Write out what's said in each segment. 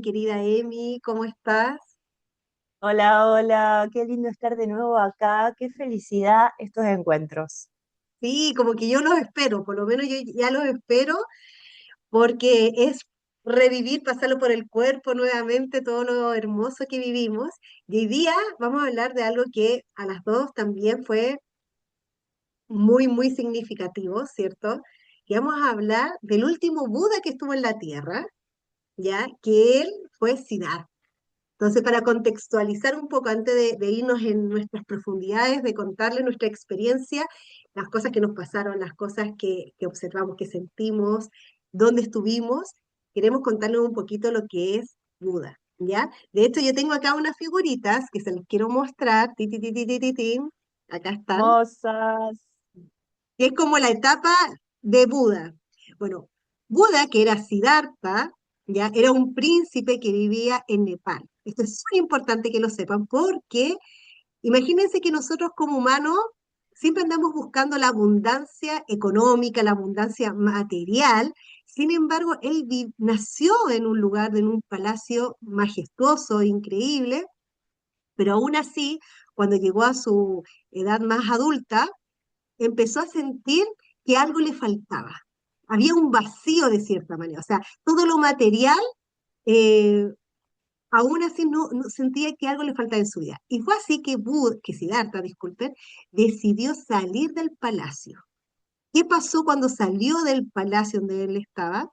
Querida Emi, ¿cómo estás? Hola, hola, qué lindo estar de nuevo acá, qué felicidad estos encuentros. Sí, como que yo los espero, por lo menos yo ya los espero, porque es revivir, pasarlo por el cuerpo nuevamente, todo lo hermoso que vivimos. Y hoy día vamos a hablar de algo que a las dos también fue muy, muy significativo, ¿cierto? Que vamos a hablar del último Buda que estuvo en la Tierra, ¿ya? Que él fue Siddhartha. Entonces, para contextualizar un poco, antes de irnos en nuestras profundidades, de contarle nuestra experiencia, las cosas que nos pasaron, las cosas que observamos, que sentimos, dónde estuvimos, queremos contarles un poquito lo que es Buda, ¿ya? De hecho, yo tengo acá unas figuritas que se las quiero mostrar, ti, ti, ti, ti, ti, ti, ti, acá están, Mozas. que es como la etapa de Buda. Bueno, Buda, que era Siddhartha, ya era un príncipe que vivía en Nepal. Esto es muy importante que lo sepan porque imagínense que nosotros como humanos siempre andamos buscando la abundancia económica, la abundancia material. Sin embargo, él nació en un lugar, en un palacio majestuoso, increíble, pero aún así, cuando llegó a su edad más adulta, empezó a sentir que algo le faltaba. Había un vacío de cierta manera, o sea, todo lo material, eh, aún así no sentía que algo le faltaba en su vida. Y fue así que que Siddhartha, disculpen, decidió salir del palacio. ¿Qué pasó cuando salió del palacio donde él estaba?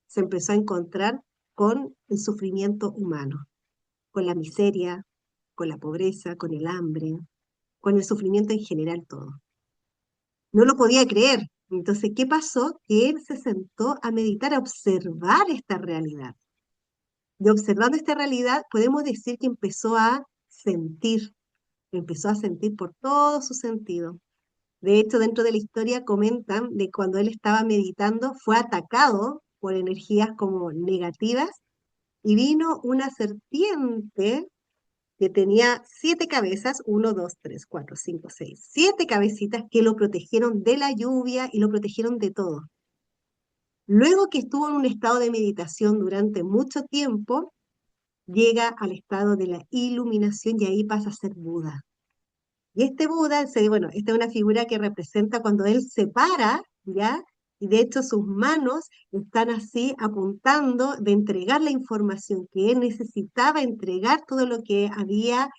Se empezó a encontrar con el sufrimiento humano, con la miseria, con la pobreza, con el hambre, con el sufrimiento en general todo. No lo podía creer. Entonces, ¿qué pasó? Que él se sentó a meditar, a observar esta realidad. De observando esta realidad, podemos decir que empezó a sentir por todo su sentido. De hecho, dentro de la historia comentan de cuando él estaba meditando, fue atacado por energías como negativas y vino una serpiente que tenía 7 cabezas, uno, dos, tres, cuatro, cinco, seis, 7 cabecitas que lo protegieron de la lluvia y lo protegieron de todo. Luego que estuvo en un estado de meditación durante mucho tiempo, llega al estado de la iluminación y ahí pasa a ser Buda. Y este Buda, bueno, esta es una figura que representa cuando él se para, ¿ya? Y de hecho sus manos están así apuntando de entregar la información que él necesitaba entregar, todo lo que había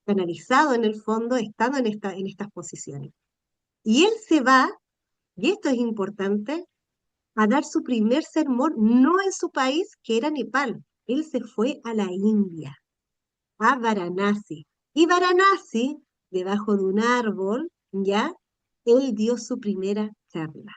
canalizado en el fondo, estando en estas posiciones. Y él se va, y esto es importante, a dar su primer sermón, no en su país, que era Nepal. Él se fue a la India, a Varanasi. Y Varanasi, debajo de un árbol, ya, él dio su primera charla.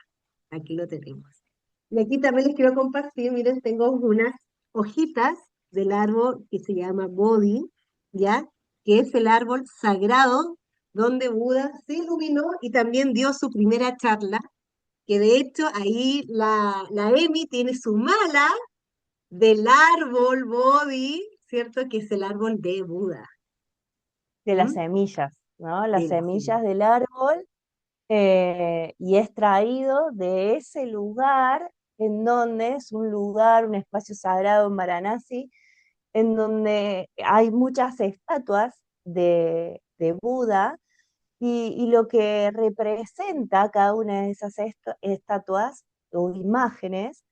Aquí lo tenemos. Y aquí también les quiero compartir, miren, tengo unas hojitas del árbol que se llama Bodhi, ya, que es el árbol sagrado donde Buda se iluminó y también dio su primera charla, que de hecho ahí la Emi tiene su mala del árbol Bodhi, ¿cierto? Que es el árbol de Buda. De las ¿M? semillas, ¿no? Las De la semillas semilla. del árbol, y es traído de ese lugar en donde es un lugar, un espacio sagrado en Varanasi, en donde hay muchas estatuas de Buda y lo que representa cada una de esas estatuas o imágenes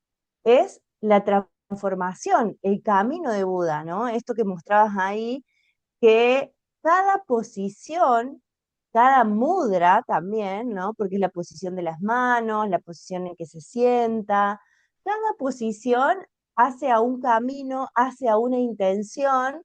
es la transformación, el camino de Buda, ¿no? Esto que mostrabas ahí, que cada posición, cada mudra también, ¿no? Porque es la posición de las manos, la posición en que se sienta, cada posición hace a un camino, hace a una intención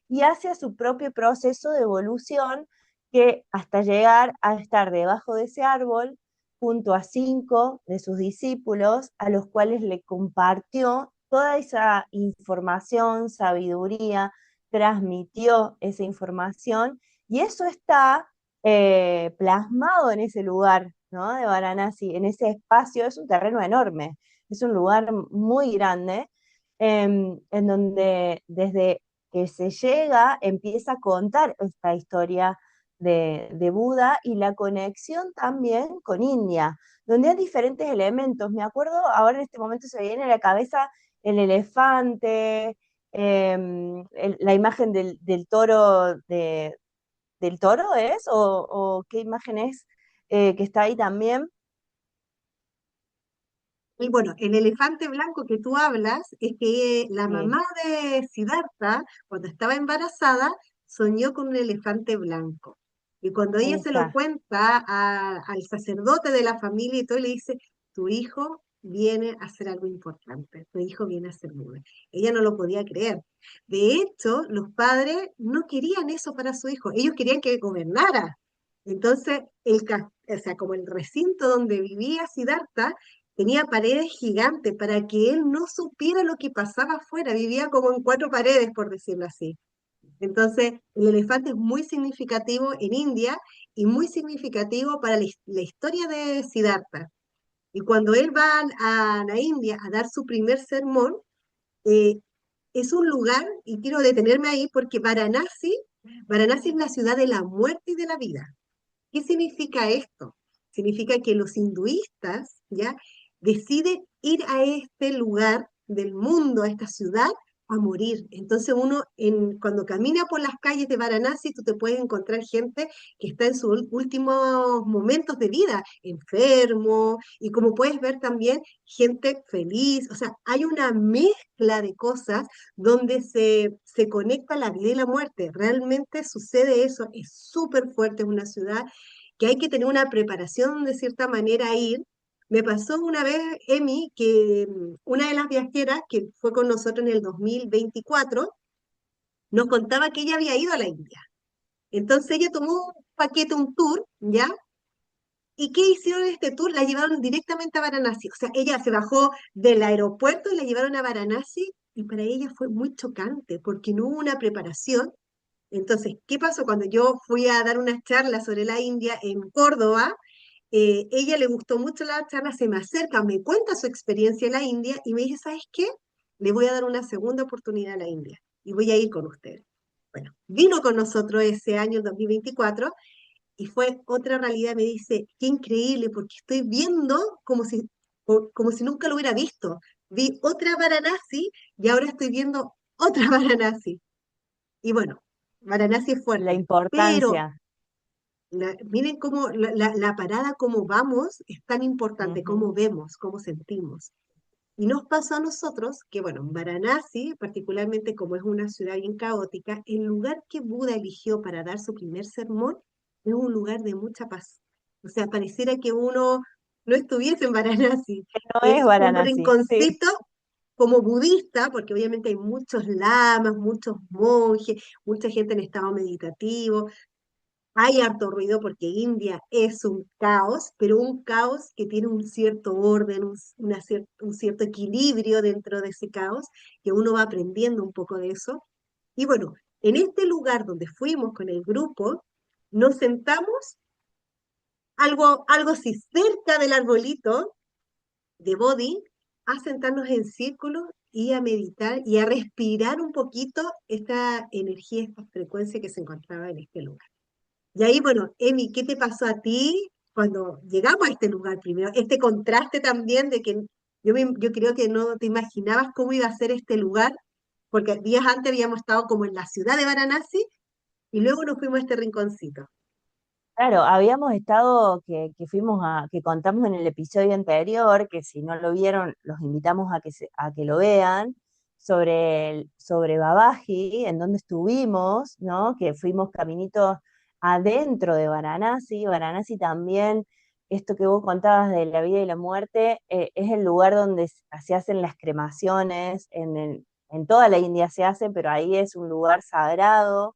y hace a su propio proceso de evolución que hasta llegar a estar debajo de ese árbol junto a 5 de sus discípulos a los cuales le compartió toda esa información, sabiduría, transmitió esa información y eso está plasmado en ese lugar, ¿no? De Varanasi, en ese espacio, es un terreno enorme, es un lugar muy grande, en donde desde que se llega empieza a contar esta historia de Buda y la conexión también con India, donde hay diferentes elementos. Me acuerdo, ahora en este momento se me viene a la cabeza el elefante, la imagen del toro, del toro es, o qué imagen es que está ahí también. Y bueno, el elefante blanco que tú hablas es que la Sí, mamá de Siddhartha, cuando estaba embarazada, soñó con un elefante blanco. Y cuando ahí ella se lo está. cuenta al sacerdote de la familia y todo, le dice, tu hijo viene a hacer algo importante, tu hijo viene a ser nube. Ella no lo podía creer. De hecho, los padres no querían eso para su hijo, ellos querían que gobernara. Entonces, o sea, como el recinto donde vivía Siddhartha, tenía paredes gigantes para que él no supiera lo que pasaba afuera, vivía como en cuatro paredes, por decirlo así. Entonces, el elefante es muy significativo en India y muy significativo para la historia de Siddhartha. Y cuando él va a la India a dar su primer sermón, eh, es un lugar, y quiero detenerme ahí porque Varanasi es la ciudad de la muerte y de la vida. ¿Qué significa esto? Significa que los hinduistas ya deciden ir a este lugar del mundo, a esta ciudad, a morir. Entonces uno, cuando camina por las calles de Varanasi, tú te puedes encontrar gente que está en sus últimos momentos de vida, enfermo, y como puedes ver también, gente feliz. O sea, hay una mezcla de cosas donde se conecta la vida y la muerte. Realmente sucede eso, es súper fuerte, es una ciudad que hay que tener una preparación de cierta manera a ir. Me pasó una vez, Emi, que una de las viajeras que fue con nosotros en el 2024 nos contaba que ella había ido a la India. Entonces ella tomó un paquete, un tour, ¿ya? ¿Y qué hicieron en este tour? La llevaron directamente a Varanasi. O sea, ella se bajó del aeropuerto y la llevaron a Varanasi y para ella fue muy chocante porque no hubo una preparación. Entonces, ¿qué pasó cuando yo fui a dar una charla sobre la India en Córdoba? Ella le gustó mucho la charla, se me acerca, me cuenta su experiencia en la India y me dice, ¿sabes qué? Le voy a dar una segunda oportunidad a la India y voy a ir con ustedes. Bueno, vino con nosotros ese año 2024 y fue otra realidad. Me dice, qué increíble, porque estoy viendo como si nunca lo hubiera visto. Vi otra Varanasi y ahora estoy viendo otra Varanasi. Y bueno, Varanasi es La fuerte, pero importancia. miren cómo la parada, cómo vamos, es tan importante, Ujú. cómo vemos, cómo sentimos. Y nos pasó a nosotros que, bueno, en Varanasi, particularmente como es una ciudad bien caótica, el lugar que Buda eligió para dar su primer sermón es un lugar de mucha paz. O sea, pareciera que uno no estuviese en Varanasi. No es Es un Varanasi, sí. rinconcito como budista, porque obviamente hay muchos lamas, muchos monjes, mucha gente en estado meditativo, hay harto ruido porque India es un caos, pero un caos que tiene un cierto orden, un cierto equilibrio dentro de ese caos, que uno va aprendiendo un poco de eso. Y bueno, en este lugar donde fuimos con el grupo, nos sentamos algo así cerca del arbolito de Bodhi, a sentarnos en círculo y a meditar y a respirar un poquito esta energía, esta frecuencia que se encontraba en este lugar. Y ahí, bueno, Emi, ¿qué te pasó a ti cuando llegamos a este lugar primero? Este contraste también de que yo creo que no te imaginabas cómo iba a ser este lugar, porque días antes habíamos estado como en la ciudad de Varanasi y luego nos fuimos a este rinconcito. Claro, habíamos estado, que fuimos que contamos en el episodio anterior, que si no lo vieron, los invitamos a que lo vean, sobre Babaji, en donde estuvimos, ¿no? Que fuimos caminitos adentro de Varanasi. Varanasi también, esto que vos contabas de la vida y la muerte, es el lugar donde se hacen las cremaciones, en toda la India se hacen, pero ahí es un lugar sagrado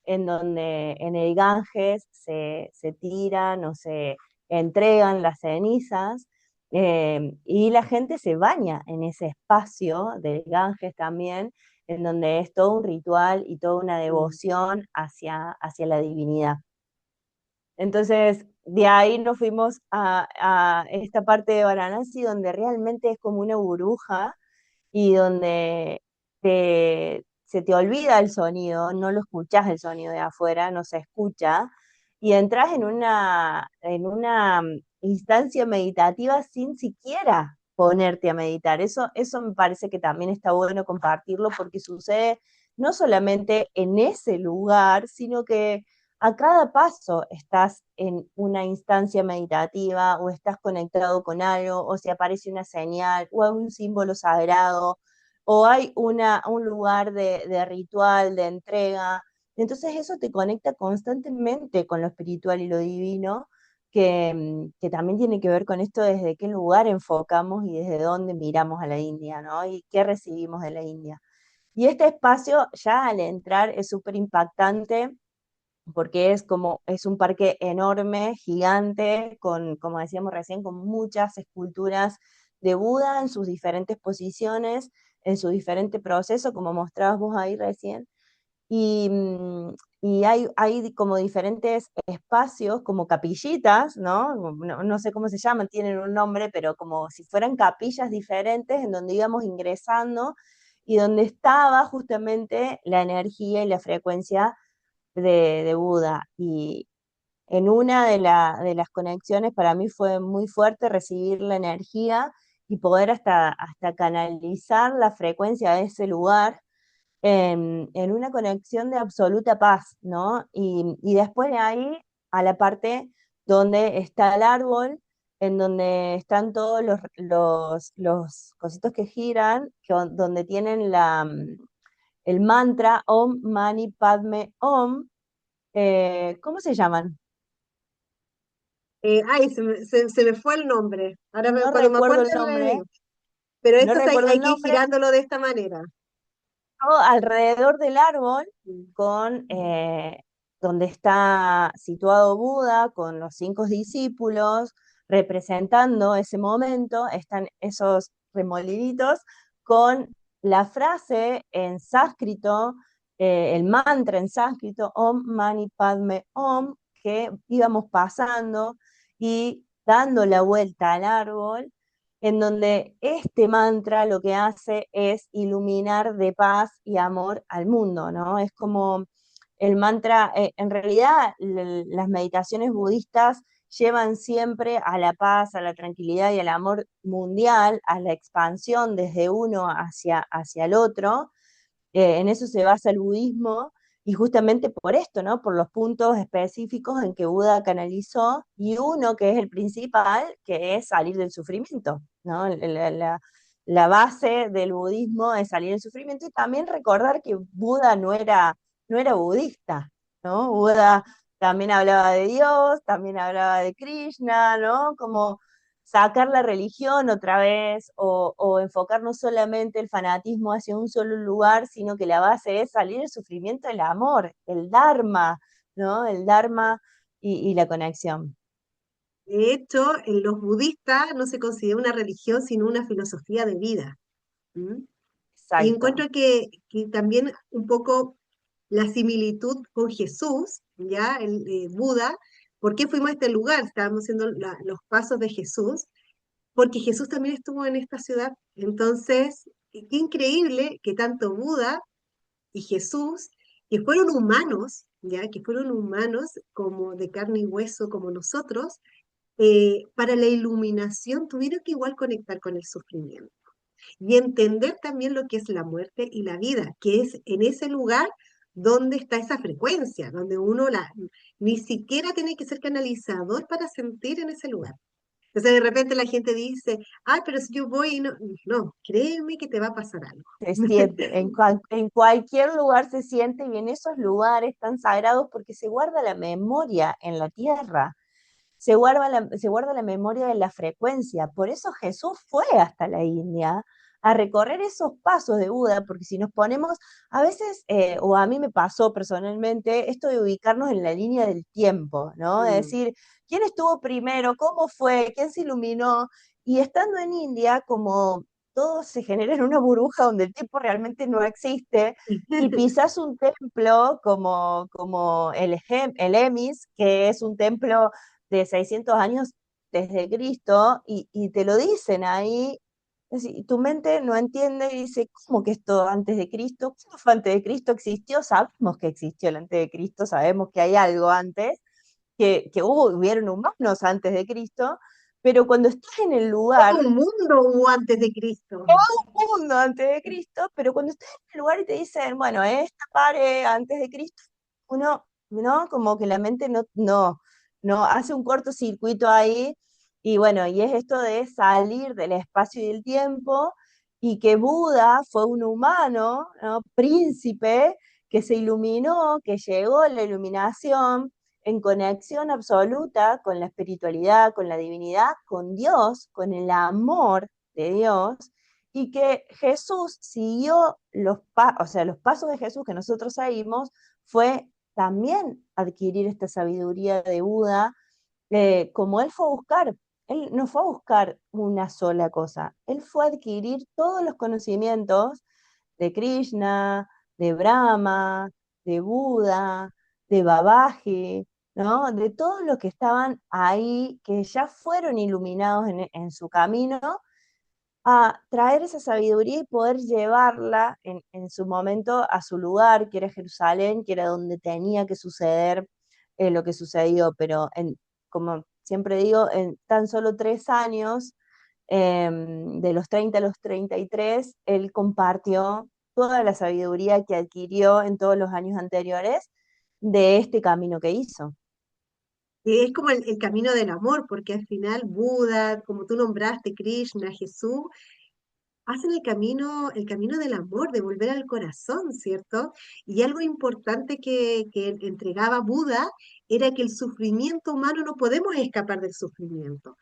en donde en el Ganges se tiran o se entregan las cenizas, y la gente se baña en ese espacio del Ganges también, en donde es todo un ritual y toda una Mm. devoción hacia la divinidad. Entonces, de ahí nos fuimos a esta parte de Varanasi, donde realmente es como una burbuja y donde se te olvida el sonido, no lo escuchás el sonido de afuera, no se escucha, y entras en una instancia meditativa sin siquiera ponerte a meditar. Eso me parece que también está bueno compartirlo porque sucede no solamente en ese lugar, sino que a cada paso estás en una instancia meditativa o estás conectado con algo, o se aparece una señal o hay un símbolo sagrado o hay un lugar de ritual, de entrega. Entonces eso te conecta constantemente con lo espiritual y lo divino, que también tiene que ver con esto desde qué lugar enfocamos y desde dónde miramos a la India, ¿no? Y qué recibimos de la India. Y este espacio ya al entrar es súper impactante porque es un parque enorme, gigante, con, como decíamos recién, con muchas esculturas de Buda en sus diferentes posiciones, en su diferente proceso, como mostrabas vos ahí recién. Y, y hay como diferentes espacios, como capillitas, ¿no? No sé cómo se llaman, tienen un nombre, pero como si fueran capillas diferentes en donde íbamos ingresando y donde estaba justamente la energía y la frecuencia de Buda. Y en una de las conexiones para mí fue muy fuerte recibir la energía y poder hasta canalizar la frecuencia de ese lugar en una conexión de absoluta paz, ¿no? Y después de ahí a la parte donde está el árbol, en donde están todos los cositos que giran, donde tienen el mantra Om Mani Padme Om. ¿Cómo se llaman? Ay, se me fue el nombre. Ahora No cuando me recuerdo acuerdo el le nombre, digo. Pero no estos recuerdo hay el que ir nombre, girándolo de esta manera. alrededor del árbol, Mm. donde está situado Buda con los 5 discípulos, representando ese momento, están esos remolinitos con la frase en sánscrito, el mantra en sánscrito, Om Mani Padme Om, que íbamos pasando y dando la vuelta al árbol en donde este mantra lo que hace es iluminar de paz y amor al mundo, ¿no? Es como el mantra, en realidad las meditaciones budistas llevan siempre a la paz, a la tranquilidad y al amor mundial, a la expansión desde uno hacia el otro, en eso se basa el budismo, y justamente por esto, ¿no? Por los puntos específicos en que Buda canalizó, y uno que es el principal, que es salir del sufrimiento, ¿no? La base del budismo es salir del sufrimiento, y también recordar que Buda no era budista, ¿no? Buda también hablaba de Dios, también hablaba de Krishna, ¿no? Como sacar la religión otra vez o enfocar no solamente el fanatismo hacia un solo lugar, sino que la base es salir del sufrimiento del amor, el Dharma, ¿no? El Dharma y la conexión. De hecho, en los budistas no se considera una religión, sino una filosofía de vida. ¿Mm? Y Exacto. encuentro que también un poco la similitud con Jesús, ¿ya? El Buda. ¿Por qué fuimos a este lugar? Estábamos haciendo los pasos de Jesús, porque Jesús también estuvo en esta ciudad. Entonces, qué increíble que tanto Buda y Jesús, que fueron humanos, ¿ya? Que fueron humanos como de carne y hueso como nosotros, para la iluminación tuvieron que igual conectar con el sufrimiento y entender también lo que es la muerte y la vida, que es en ese lugar donde está esa frecuencia, donde uno ni siquiera tiene que ser canalizador para sentir en ese lugar. Entonces de repente la gente dice, ay, pero si yo voy y no, no, créeme que te va a pasar algo. Se siente, en cualquier lugar se siente y en esos lugares tan sagrados porque se guarda la memoria en la tierra. Se guarda la memoria de la frecuencia. Por eso Jesús fue hasta la India a recorrer esos pasos de Buda, porque si nos ponemos, a veces, o a mí me pasó personalmente, esto de ubicarnos en la línea del tiempo, ¿no? De Mm. decir, ¿quién estuvo primero? ¿Cómo fue? ¿Quién se iluminó? Y estando en India, como todo se genera en una burbuja donde el tiempo realmente no existe, y pisas un templo como el Emis, que es un templo de 600 años desde Cristo, y te lo dicen ahí, es decir, tu mente no entiende y dice, ¿cómo que esto antes de Cristo? ¿Cómo fue antes de Cristo? ¿Existió? Sabemos que existió el antes de Cristo, sabemos que hay algo antes, que hubieron humanos antes de Cristo, pero cuando estás en el Todo lugar, un mundo hubo antes de Cristo. mundo antes de Cristo, pero cuando estás en el lugar y te dicen, bueno, esta pared antes de Cristo, uno, ¿no? Como que la mente no hace un cortocircuito ahí, y bueno, y es esto de salir del espacio y del tiempo, y que Buda fue un humano, ¿no? Príncipe, que se iluminó, que llegó a la iluminación en conexión absoluta con la espiritualidad, con la divinidad, con Dios, con el amor de Dios, y que Jesús siguió o sea, los pasos de Jesús que nosotros seguimos fue también adquirir esta sabiduría de Buda, como él fue a buscar. Él no fue a buscar una sola cosa, él fue a adquirir todos los conocimientos de Krishna, de Brahma, de Buda, de Babaji, ¿no? De todos los que estaban ahí, que ya fueron iluminados en su camino, a traer esa sabiduría y poder llevarla en su momento a su lugar, que era Jerusalén, que era donde tenía que suceder lo que sucedió. Pero como siempre digo, en tan solo 3 años, de los 30 a los 33, él compartió toda la sabiduría que adquirió en todos los años anteriores de este camino que hizo. Es como el camino del amor, porque al final Buda, como tú nombraste, Krishna, Jesús, hacen el camino del amor, de volver al corazón, ¿cierto? Y algo importante que entregaba Buda era que el sufrimiento humano no podemos escapar del sufrimiento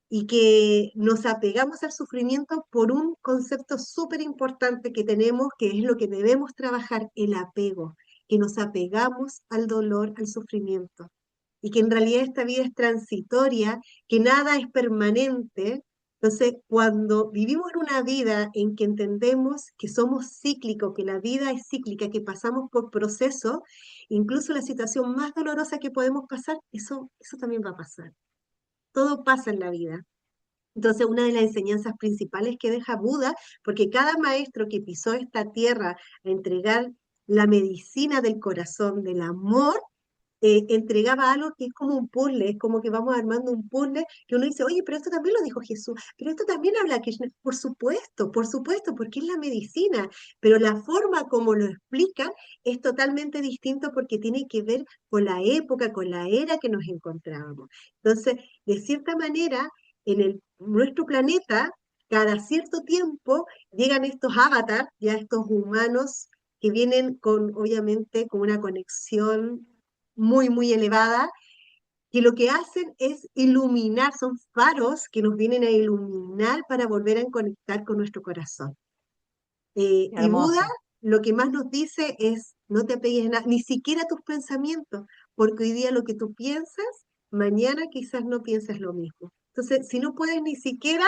y que nos apegamos al sufrimiento por un concepto súper importante que tenemos, que es lo que debemos trabajar, el apego, que nos apegamos al dolor, al sufrimiento, y que en realidad esta vida es transitoria, que nada es permanente. Entonces, cuando vivimos en una vida en que entendemos que somos cíclicos, que la vida es cíclica, que pasamos por procesos, incluso la situación más dolorosa que podemos pasar, eso también va a pasar. Todo pasa en la vida. Entonces, una de las enseñanzas principales que deja Buda, porque cada maestro que pisó esta tierra a entregar la medicina del corazón, del amor, entregaba algo que es como un puzzle, es como que vamos armando un puzzle que uno dice, oye, pero esto también lo dijo Jesús, pero esto también habla Krishna. Por supuesto, porque es la medicina, pero la forma como lo explican es totalmente distinto porque tiene que ver con la época, con la era que nos encontrábamos. Entonces, de cierta manera, nuestro planeta, cada cierto tiempo llegan estos avatars, ya estos humanos que vienen con, obviamente, con una conexión muy, muy elevada, que lo que hacen es iluminar, son faros que nos vienen a iluminar para volver a conectar con nuestro corazón. Y Buda Hermoso. lo que más nos dice es, no te apegues a nada, ni siquiera a tus pensamientos, porque hoy día lo que tú piensas, mañana quizás no piensas lo mismo. Entonces, si no puedes ni siquiera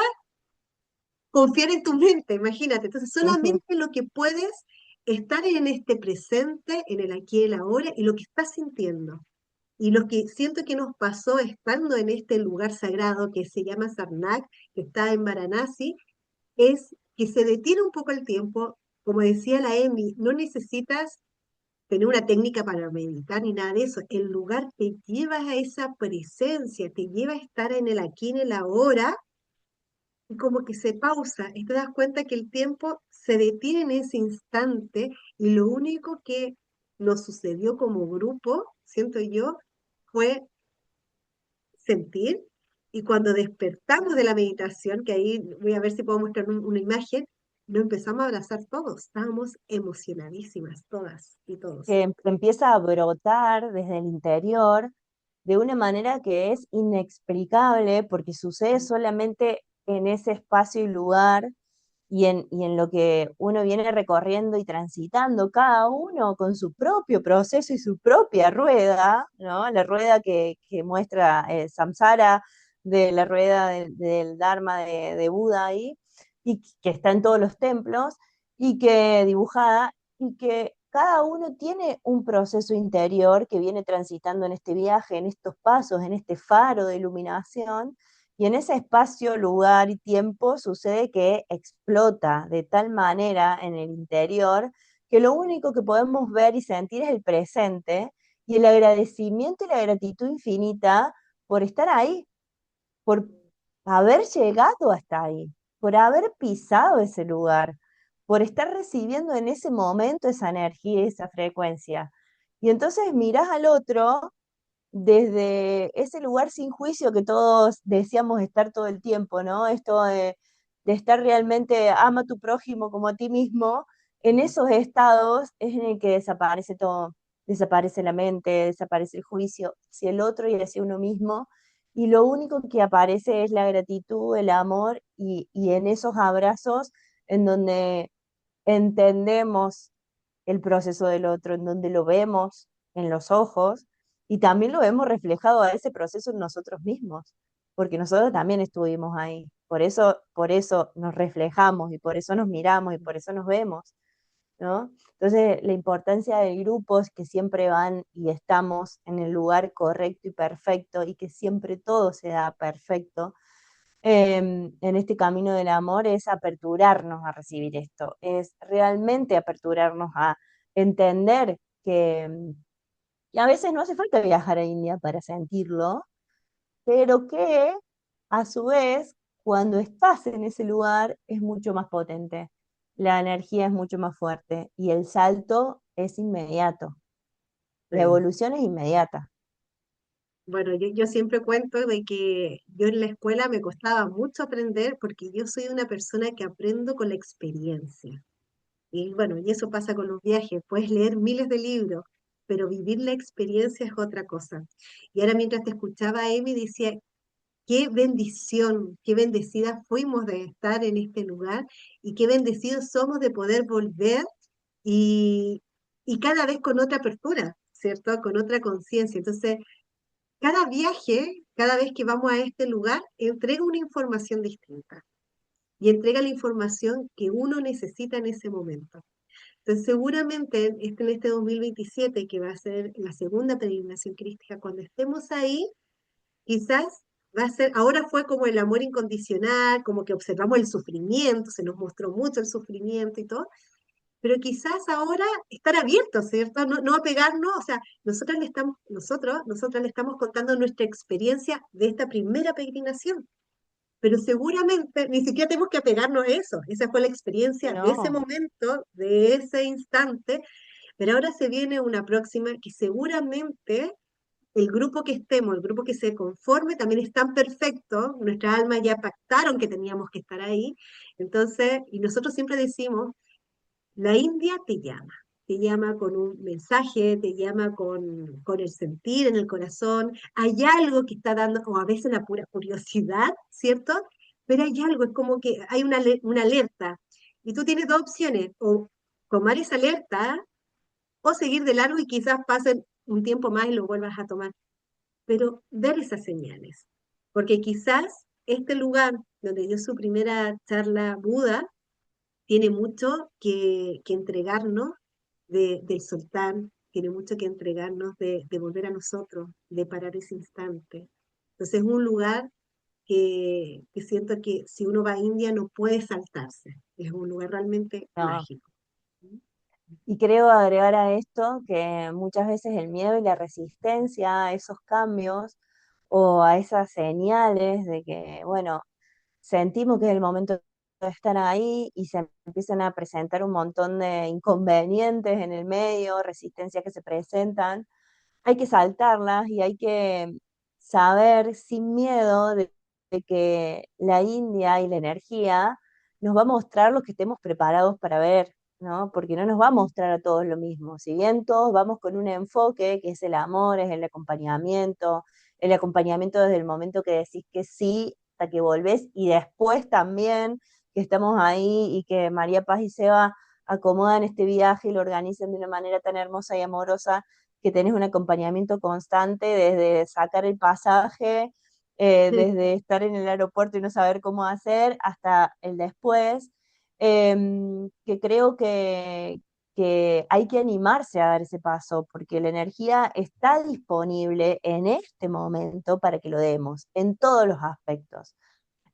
confiar en tu mente, imagínate, entonces solamente lo que puedes estar en este presente, en el aquí y el ahora, y lo que estás sintiendo. Y lo que siento que nos pasó estando en este lugar sagrado que se llama Sarnak, que está en Varanasi, es que se detiene un poco el tiempo. Como decía la Emi, no necesitas tener una técnica para meditar ni nada de eso. El lugar te lleva a esa presencia, te lleva a estar en el aquí, en el ahora, y como que se pausa y te das cuenta que el tiempo se detiene en ese instante y lo único que nos sucedió como grupo, siento yo, fue sentir, y cuando despertamos de la meditación, que ahí voy a ver si puedo mostrar una imagen, nos empezamos a abrazar todos, estábamos emocionadísimas todas y todos. Que empieza a brotar desde el interior de una manera que es inexplicable porque sucede solamente en ese espacio y lugar, y en lo que uno viene recorriendo y transitando, cada uno con su propio proceso y su propia rueda, ¿no? La rueda que muestra Samsara, de la rueda del Dharma de Buda ahí, y que está en todos los templos, y que dibujada, y que cada uno tiene un proceso interior que viene transitando en este viaje, en estos pasos, en este faro de iluminación, y en ese espacio, lugar y tiempo sucede que explota de tal manera en el interior que lo único que podemos ver y sentir es el presente y el agradecimiento y la gratitud infinita por estar ahí, por haber llegado hasta ahí, por haber pisado ese lugar, por estar recibiendo en ese momento esa energía y esa frecuencia. Y entonces mirás al otro desde ese lugar sin juicio que todos deseamos estar todo el tiempo, ¿no? Esto de estar realmente ama a tu prójimo como a ti mismo, en esos estados es en el que desaparece todo, desaparece la mente, desaparece el juicio hacia el otro y hacia uno mismo, y lo único que aparece es la gratitud, el amor, y en esos abrazos en donde entendemos el proceso del otro, en donde lo vemos en los ojos y también lo vemos reflejado a ese proceso en nosotros mismos, porque nosotros también estuvimos ahí. Por eso nos reflejamos y por eso nos miramos y por eso nos vemos, ¿no? Entonces, la importancia del grupo es que siempre van y estamos en el lugar correcto y perfecto y que siempre todo se da perfecto en este camino del amor es aperturarnos a recibir esto, es realmente aperturarnos a entender que a veces no hace falta viajar a India para sentirlo, pero que a su vez, cuando estás en ese lugar, es mucho más potente, la energía es mucho más fuerte y el salto es inmediato, la Sí. evolución es inmediata. Bueno, yo siempre cuento de que yo en la escuela me costaba mucho aprender porque yo soy una persona que aprendo con la experiencia. Y bueno, y eso pasa con los viajes. Puedes leer miles de libros, pero vivir la experiencia es otra cosa. Y ahora mientras te escuchaba, Amy, decía, qué bendición, qué bendecidas fuimos de estar en este lugar y qué bendecidos somos de poder volver y, y cada vez con otra apertura, ¿cierto? Con otra conciencia. Entonces, cada viaje, cada vez que vamos a este lugar, entrega una información distinta y entrega la información que uno necesita en ese momento. Entonces, seguramente en este 2027, que va a ser la segunda peregrinación crística, cuando estemos ahí, quizás va a ser, ahora fue como el amor incondicional, como que observamos el sufrimiento, se nos mostró mucho el sufrimiento y todo, pero quizás ahora estar abiertos, ¿cierto? No, no apegarnos, o sea, nosotras le estamos contando nuestra experiencia de esta primera peregrinación, pero seguramente ni siquiera tenemos que apegarnos a eso, esa fue la Y experiencia de ese no, momento, de ese instante, pero ahora se viene una próxima que seguramente el grupo que estemos, el grupo que se conforme, también es tan perfecto, nuestras almas ya pactaron que teníamos que estar ahí, entonces, y nosotros siempre decimos, la India te llama con un mensaje, te llama con el sentir en el corazón, hay algo que está dando, o a veces la pura curiosidad, ¿cierto? Pero hay algo, es como que hay una alerta, y tú tienes dos opciones, o tomar esa alerta, o seguir de largo y quizás pasen un tiempo más y lo vuelvas a tomar, pero ver esas señales, porque quizás este lugar donde dio su primera charla Buda, tiene mucho que entregarnos del soltar, tiene mucho que entregarnos de volver a nosotros, de parar ese instante. Entonces es un lugar que siento que si uno va a India no puede saltarse, es un lugar realmente no. mágico. Y creo agregar a esto que muchas veces el miedo y la resistencia a esos cambios o a esas señales de que, bueno, sentimos que es el momento de estar ahí y se empiezan a presentar un montón de inconvenientes en el medio, resistencias que se presentan, hay que saltarlas y hay que saber sin miedo de que la India y la energía nos va a mostrar lo que estemos preparados para ver, ¿no? Porque no nos va a mostrar a todos lo mismo. Si bien todos vamos con un enfoque que es el amor, es el acompañamiento desde el momento que decís que sí hasta que volvés y después también que estamos ahí y que María Paz y Seba acomodan este viaje y lo organizan de una manera tan hermosa y amorosa que tenés un acompañamiento constante desde sacar el pasaje, desde estar en el aeropuerto y no saber cómo hacer, hasta el después, que creo que hay que animarse a dar ese paso, porque la energía está disponible en este momento para que lo demos, en todos los aspectos.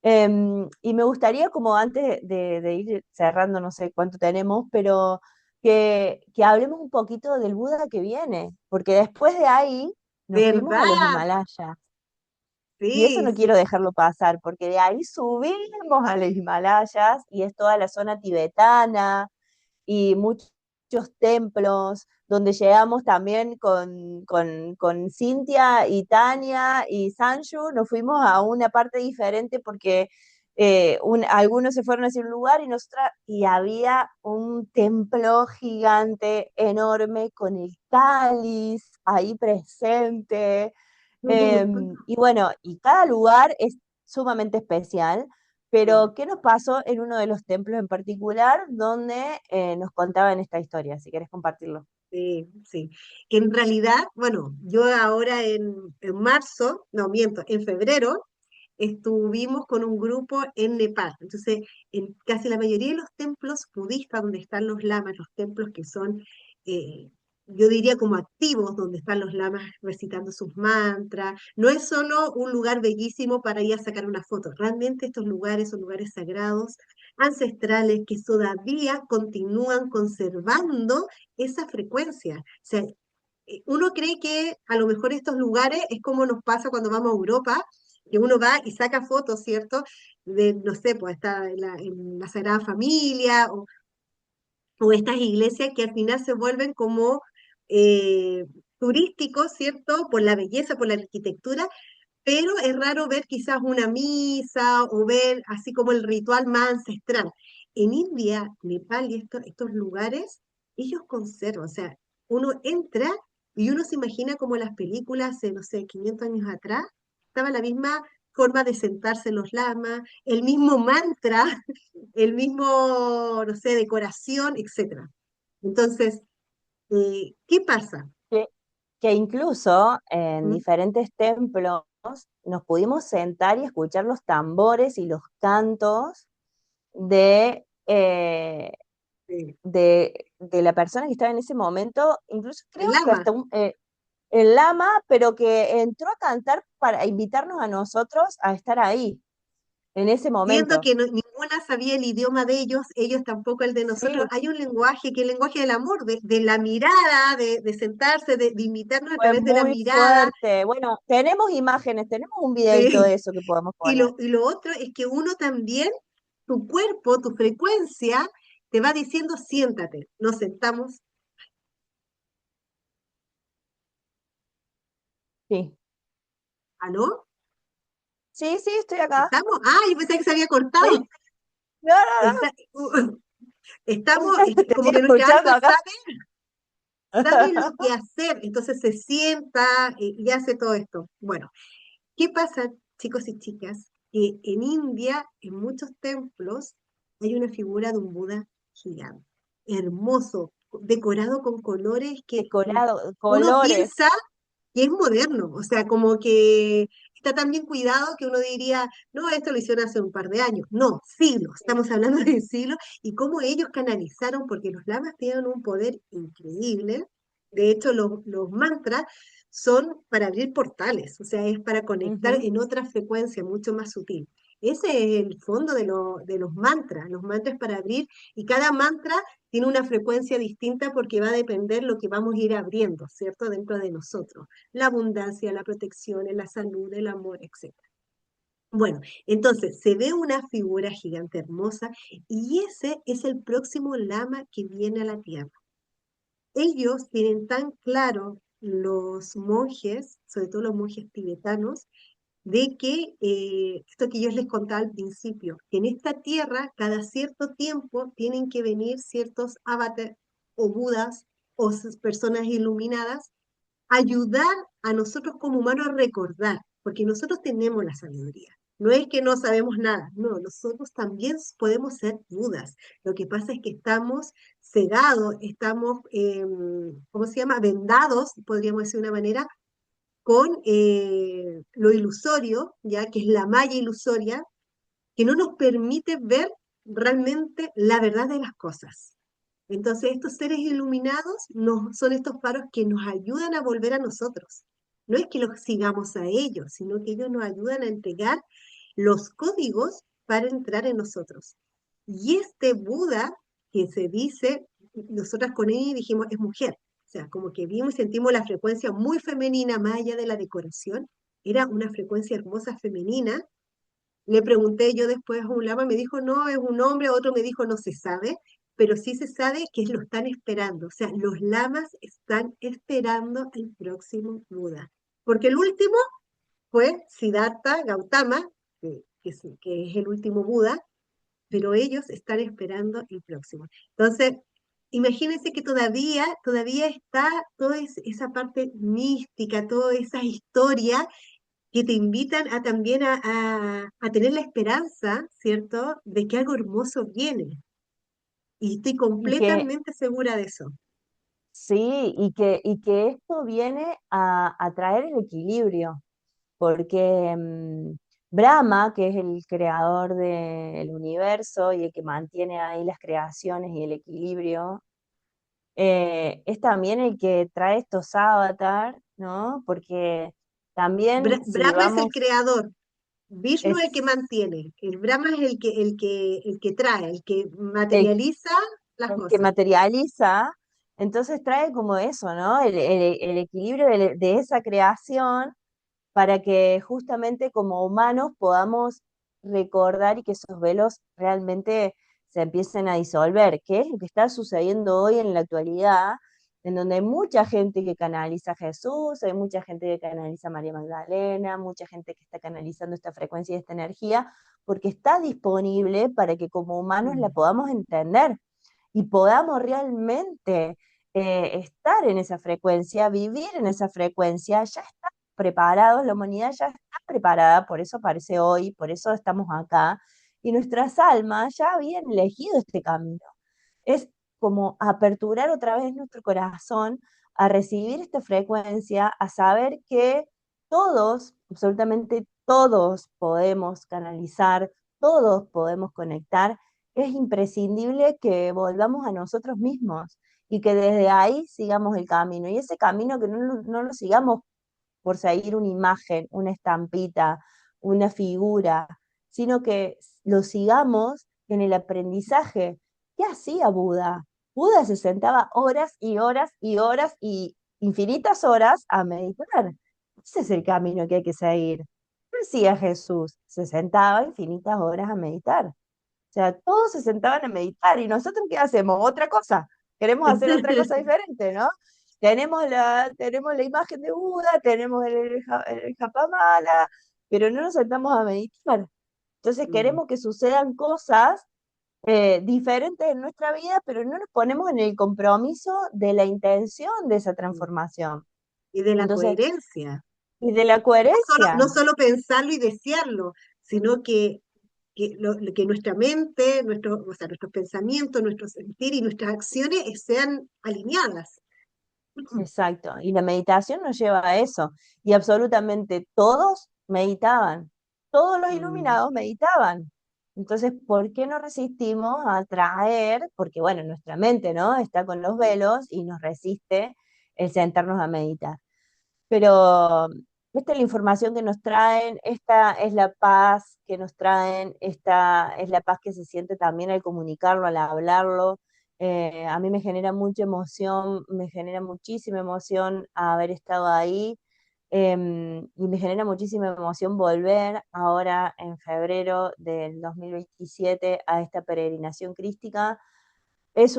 Y me gustaría, como antes de ir cerrando, no sé cuánto tenemos, pero que hablemos un poquito del Buda que viene, porque después de ahí nos fuimos a los ¿Verdad? Himalayas. Y eso Sí, no sí, quiero dejarlo pasar, porque de ahí subimos a los Himalayas y es toda la zona tibetana y muchos templos, donde llegamos también con Cintia y Tania y Sanju, nos fuimos a una parte diferente porque algunos se fueron hacia un lugar y nosotras, y había un templo gigante, enorme, con el cáliz ahí presente. Y bueno, y cada lugar es sumamente especial, sí, pero ¿qué nos pasó en uno de los templos en particular donde nos contaban esta historia? Si querés compartirlo. sí, sí. En realidad, bueno, yo ahora en marzo, no miento, en febrero, estuvimos con un grupo en Nepal. Entonces, en casi la mayoría de los templos budistas donde están los lamas, los templos que son, eh, yo diría como activos, donde están los lamas recitando sus mantras, no es solo un lugar bellísimo para ir a sacar una foto. Realmente estos lugares son lugares sagrados, ancestrales, que todavía continúan conservando esa frecuencia. O sea, uno cree que a lo mejor estos lugares es como nos pasa cuando vamos a Europa, que uno va y saca fotos, ¿cierto? De, no sé, pues está en la Sagrada Familia o estas iglesias que al final se vuelven como turísticos, ¿cierto? Por la belleza, por la arquitectura, pero es raro ver quizás una misa o ver así como el ritual más ancestral. En India, Nepal y estos lugares, ellos conservan, o sea, uno entra y uno se imagina como las películas de, no sé, 500 años atrás, estaba la misma forma de sentarse los lamas, el mismo mantra, el mismo, no sé, decoración, etcétera. Entonces, ¿qué pasa? Que, que incluso en ¿Mm? diferentes templos nos pudimos sentar y escuchar los tambores y los cantos de, de la persona que estaba en ese momento, incluso El creo que lama. hasta el lama, pero que entró a cantar para invitarnos a nosotros a estar ahí, en ese Viendo momento. que ninguna sabía el idioma de ellos, ellos tampoco el de nosotros. Sí, Hay un lenguaje que es el lenguaje del amor, de la mirada, de sentarse, de invitarnos a fue través de la muy mirada. fuerte. Bueno, tenemos imágenes, tenemos un videito Sí. de eso que podemos Y poner. y lo otro es que uno también, tu cuerpo, tu frecuencia, te va diciendo siéntate. Nos sentamos, Sí, ¿aló? sí, sí, estoy acá. ¿Estamos? Ah, yo pensé que se había cortado. Sí. No, no, Está, estamos, no, te como estoy que nuestra escuchando alma acá. sabe lo que hacer, entonces se sienta y hace todo esto. Bueno, ¿qué pasa, chicos y chicas? Que en India, en muchos templos, hay una figura de un Buda gigante, hermoso, decorado con colores que Decorado, uno colores. piensa que es moderno, o sea, como que está tan bien cuidado que uno diría, no, esto lo hicieron hace un par de años. No, siglos, Sí. estamos hablando de siglos, y cómo ellos canalizaron, porque los lamas tienen un poder increíble. De hecho, los mantras son para abrir portales, o sea, es para conectar Ujú. en otra frecuencia mucho más sutil. Ese es el fondo de los mantras para abrir, y cada mantra tiene una frecuencia distinta porque va a depender lo que vamos a ir abriendo, ¿cierto? Dentro de nosotros. La abundancia, la protección, la salud, el amor, etcétera. Bueno, entonces se ve una figura gigante hermosa y ese es el próximo lama que viene a la tierra. Ellos tienen tan claro los monjes, sobre todo los monjes tibetanos, de que esto que yo les contaba al principio, que en esta tierra cada cierto tiempo tienen que venir ciertos avatares o budas o personas iluminadas ayudar a nosotros como humanos a recordar, porque nosotros tenemos la sabiduría. No es que no sabemos nada, no, nosotros también podemos ser Budas. Lo que pasa es que estamos cegados, estamos, ¿cómo se llama? Vendados, podríamos decir de una manera, con lo ilusorio, ya que es la malla ilusoria, que no nos permite ver realmente la verdad de las cosas. Entonces, estos seres iluminados son estos faros que nos ayudan a volver a nosotros. No es que los sigamos a ellos, sino que ellos nos ayudan a entregar los códigos para entrar en nosotros. Y este Buda, que se dice, nosotras con él dijimos, es mujer. O sea, como que vimos y sentimos la frecuencia muy femenina más allá de la decoración. era una frecuencia hermosa femenina. Le pregunté yo después a un lama, me dijo, no, es un hombre, otro me dijo, no se sabe, pero sí se sabe que lo están esperando. O sea, los lamas están esperando el próximo Buda. Porque el último fue Siddhartha Gautama, que es el último Buda, pero ellos están esperando el próximo. Entonces, imagínense que todavía está toda esa parte mística, toda esa historia que te invitan a también a tener la esperanza, ¿cierto?, de que algo hermoso viene. Y estoy Y que completamente segura de eso. sí, y que esto viene a traer el equilibrio, porque Brahma, que es el creador del universo y el que mantiene ahí las creaciones y el equilibrio, es también el que trae estos avatars, ¿no? Porque también si Brahma es el vamos, creador, Vishnu es el que es mantiene, el Brahma es el que trae, el que el, materializa las el que cosas. materializa, entonces trae como eso, ¿no? El equilibrio de esa creación para que justamente como humanos podamos recordar y que esos velos realmente se empiecen a disolver, que es lo que está sucediendo hoy en la actualidad, en donde hay mucha gente que canaliza a Jesús, hay mucha gente que canaliza a María Magdalena, mucha gente que está canalizando esta frecuencia y esta energía, porque está disponible para que como humanos la Mm. podamos entender y podamos realmente estar en esa frecuencia, vivir en esa frecuencia, ya está preparados, la humanidad ya está preparada, por eso aparece hoy, por eso estamos acá, y nuestras almas ya habían elegido este camino. Es como aperturar otra vez nuestro corazón a recibir esta frecuencia, a saber que todos, absolutamente todos podemos canalizar, todos podemos conectar. Es imprescindible que volvamos a nosotros mismos y que desde ahí sigamos el camino. Y ese camino que no lo sigamos por seguir una imagen, una estampita, una figura, sino que lo sigamos en el aprendizaje. ¿Qué hacía Buda? Buda se sentaba horas y horas y horas y infinitas horas a meditar. Ese es el camino que hay que seguir. ¿Qué hacía Jesús? Se sentaba infinitas horas a meditar. O sea, todos se sentaban a meditar y nosotros ¿qué hacemos? Otra cosa. Queremos hacer otra cosa diferente, ¿no? Tenemos la imagen de Buda, tenemos el Japamala, pero no nos sentamos a meditar. Entonces Mm. queremos que sucedan cosas diferentes en nuestra vida, pero no nos ponemos en el compromiso de la intención de esa Mm. transformación. Y de la Entonces, coherencia. y de la No solo, coherencia. no solo pensarlo y desearlo, sino que nuestra mente, o sea, nuestros pensamientos, nuestro sentir y nuestras acciones sean alineadas. Exacto, y la meditación nos lleva a eso, y absolutamente todos meditaban, todos los Mm. iluminados meditaban. Entonces, ¿por qué no resistimos a traer? Porque bueno, nuestra mente, ¿no? Está con los velos y nos resiste el sentarnos a meditar. Pero esta es la información que nos traen, esta es la paz que nos traen, esta es la paz que se siente también al comunicarlo, al hablarlo. A mí me genera mucha emoción, me genera muchísima emoción haber estado ahí, y me genera muchísima emoción volver ahora en febrero del 2027 a esta peregrinación crística. Es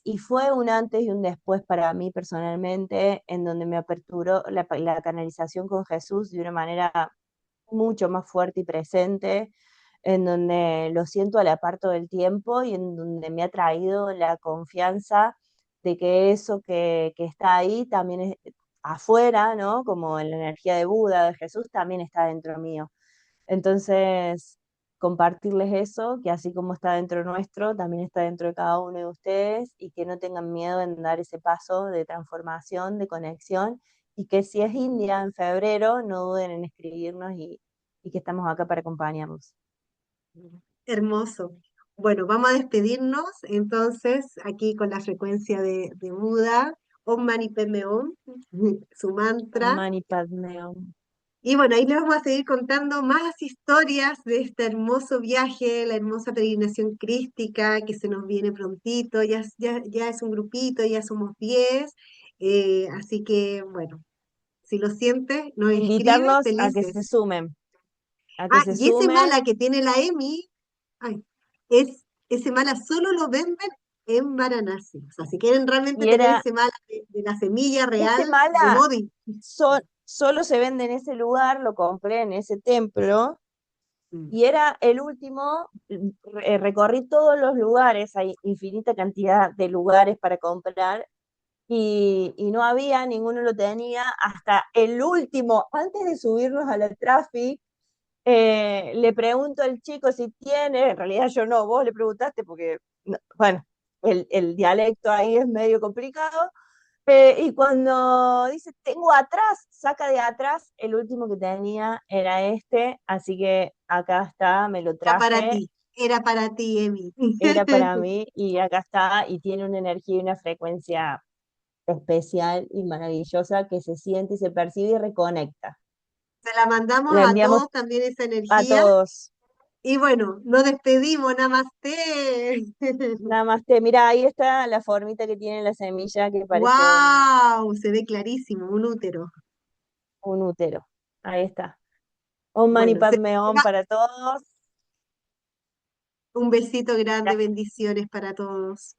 y fue un antes y un después para mí personalmente, en donde me aperturó la canalización con Jesús de una manera mucho más fuerte y presente, en donde lo siento a la par todo el tiempo y en donde me ha traído la confianza de que eso que está ahí también es afuera, ¿no? Como en la energía de Buda, de Jesús, también está dentro mío. Entonces, compartirles eso, que así como está dentro nuestro, también está dentro de cada uno de ustedes y que no tengan miedo en dar ese paso de transformación, de conexión y que si es India en febrero, no duden en escribirnos y que estamos acá para acompañarlos. Hermoso. Bueno, vamos a despedirnos entonces aquí con la frecuencia de Buda, Om Mani Padme Hum, su Om mantra. Mani Padme Hum. Y bueno, ahí les vamos a seguir contando más historias de este hermoso viaje, la hermosa peregrinación crística que se nos viene prontito. Ya es un grupito, ya somos 10. Así que bueno, Si lo sientes, nos escribe Invitarlos a que se felices. sumen, a que Ah, se y ese sumen. mala que tiene la Emi, ay, ese mala solo lo venden en Varanasi. O sea, si quieren realmente Y tener era, ese mala de la semilla ese real de mala Modi. solo se vende en ese lugar, lo compré en ese templo. Mm. Y era el último, recorrí todos los lugares, hay infinita cantidad de lugares para comprar, y no había, ninguno lo tenía, hasta el último, antes de subirnos a la traffic, le pregunto al chico si tiene, en realidad yo no, vos le preguntaste porque, bueno, el dialecto ahí es medio complicado, y cuando dice, tengo atrás, saca de atrás, el último que tenía era este, así que acá está, me lo traje, Era para ti, Emi. era para mí y acá está y tiene una energía y una frecuencia especial y maravillosa que se siente y se percibe y reconecta. Se la mandamos La a enviamos todos también esa a energía. todos. Y bueno, nos despedimos, namaste. Namaste. Mira, ahí está la formita que tiene la semilla que parece ¡Wow! Se ve clarísimo, un útero. un útero. Ahí está. Om Mani Bueno, Padme Om para todos. un besito grande, bendiciones para todos.